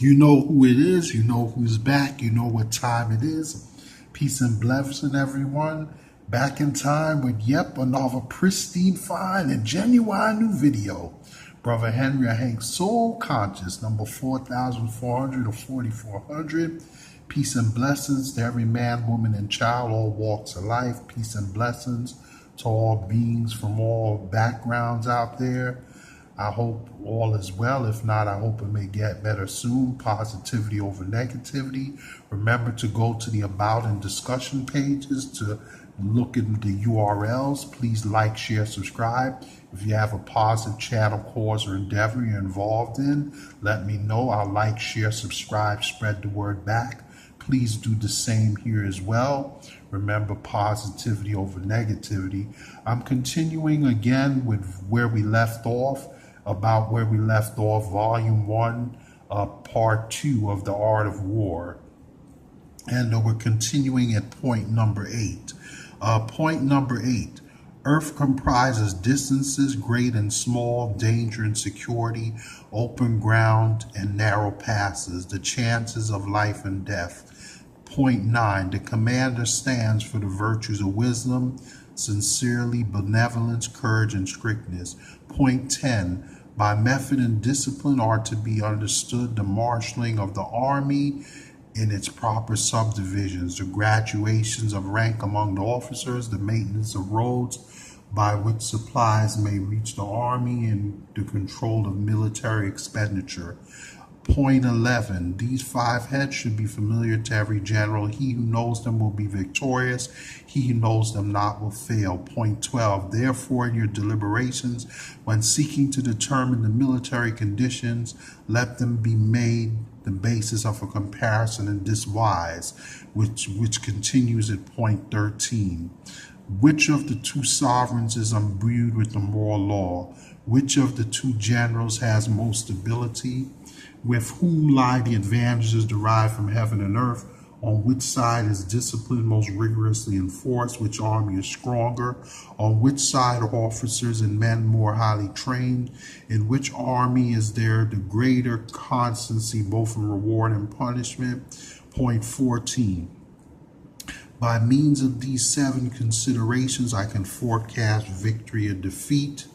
You know who it is. You know who's back. You know what time it is. Peace and blessing, everyone. Back in time with another pristine, fine, and genuine new video. Brother Henry, I hang soul conscious, number 4,400 or 4,400. Peace and blessings to every man, woman, and child, all walks of life. Peace and blessings to all beings from all backgrounds out there. I hope all is well. If not, I hope it may get better soon. Positivity over negativity. Remember to go to the About and Discussion pages to look at the URLs. Please like, share, subscribe. If you have a positive channel, cause, or endeavor you're involved in, let me know. I'll like, share, subscribe, spread the word back. Please do the same here as well. Remember, positivity over negativity. I'm continuing again with where we left off. Volume 1, Part 2 of The Art of War. And we're continuing at point number 8. Point number 8. Earth comprises distances, great and small, danger and security, open ground and narrow passes, the chances of life and death. Point 9. The commander stands for the virtues of wisdom, sincerely, benevolence, courage, and strictness. Point 10. By method and discipline are to be understood the marshaling of the army in its proper subdivisions, the graduations of rank among the officers, the maintenance of roads by which supplies may reach the army, and the control of military expenditure. Point 11. These 5 heads should be familiar to every general. He who knows them will be victorious. He who knows them not will fail. Point 12. Therefore, in your deliberations, when seeking to determine the military conditions, let them be made the basis of a comparison in this wise, which continues at point 13. Which of the 2 sovereigns is imbued with the moral law? Which of the 2 generals has most ability? With whom lie the advantages derived from heaven and earth? On which side is discipline most rigorously enforced? Which army is stronger? On which side are officers and men more highly trained? In which army is there the greater constancy both in reward and punishment? Point 14. By means of these 7 considerations, I can forecast victory or defeat.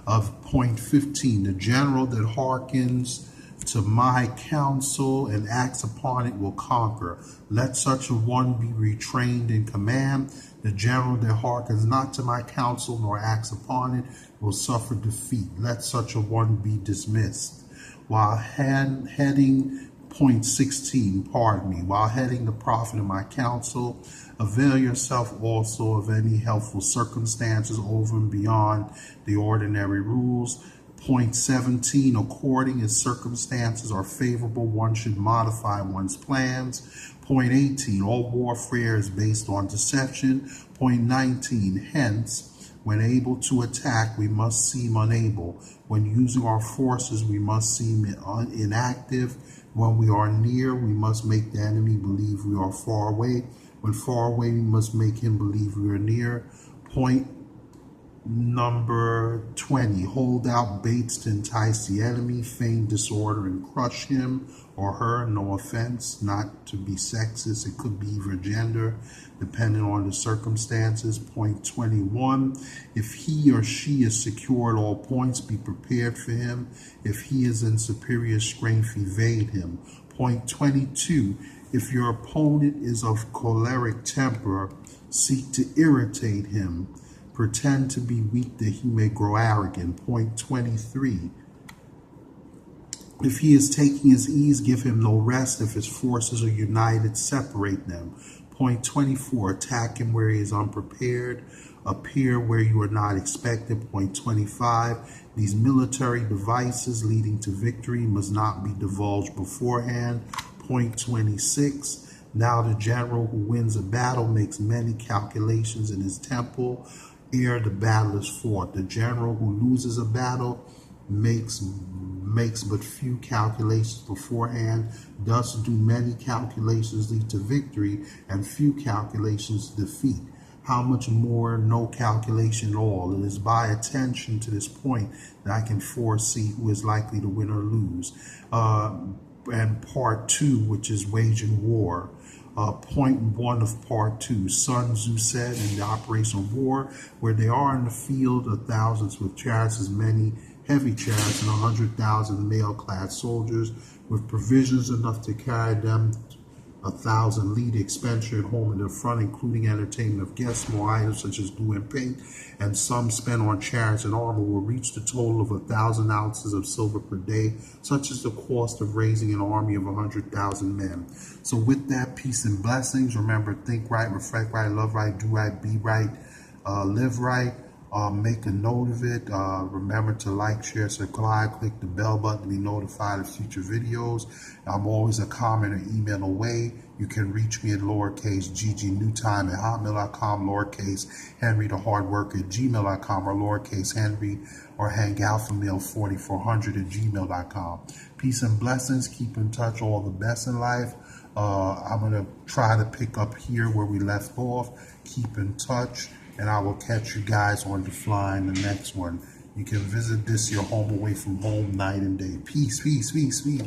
Of point 15, the general that hearkens to my counsel and acts upon it will conquer. Let such a one be retrained in command. The general that hearkens not to my counsel nor acts upon it will suffer defeat. Let such a one be dismissed. While heading point 16, while heading the prophet in my counsel, avail yourself also of any helpful circumstances over and beyond the ordinary rules. Point 17, according as circumstances are favorable, one should modify one's plans. Point 18, all warfare is based on deception. Point 19, hence, when able to attack, we must seem unable. When using our forces, we must seem inactive. When we are near, we must make the enemy believe we are far away. When far away, we must make him believe we are near. Point number 20, hold out baits to entice the enemy, feign disorder and crush him or her. No offense, not to be sexist. It could be either gender, depending on the circumstances. Point 21, if he or she is secure at all points, be prepared for him. If he is in superior strength, evade him. Point 22, if your opponent is of choleric temper, seek to irritate him. Pretend to be weak that he may grow arrogant. Point 23. If he is taking his ease, give him no rest. If his forces are united, separate them. Point 24. Attack him where he is unprepared. Appear where you are not expected. Point 25. These military devices leading to victory must not be divulged beforehand. Point 26. Now the general who wins a battle makes many calculations in his temple ere the battle is fought. The general who loses a battle makes but few calculations beforehand. Thus do many calculations lead to victory, and few calculations to defeat. How much more? No calculation at all. It is by attention to this point that I can foresee who is likely to win or lose. And part 2, which is waging war. Point 1 of part 2, Sun Tzu said in the operation of war, where they are in the field of thousands with chariots as many heavy chariots and 100,000 mail-clad soldiers with provisions enough to carry them 1,000 lead expenditure at home and in front, including entertainment of guests, more items such as glue and paint, and some spent on chariots and armor will reach the total of 1,000 ounces of silver per day, such as the cost of raising an army of 100,000 men. So with that, peace and blessings. Remember, think right, reflect right, love right, do right, be right, live right. Make a note of it. Remember to like, share, subscribe, click the bell button to be notified of future videos. I'm always a comment or email away. You can reach me at lowercase ggnewtime at hotmail.com, lowercase henrythehardworker at gmail.com, or lowercase henry or hangalphamale4400 at gmail.com. Peace and blessings. Keep in touch. All the best in life. I'm going to try to pick up here where we left off. Keep in touch. And I will catch you guys on the fly in the next one. You can visit this, your home away from home, night and day. Peace, peace, peace, peace.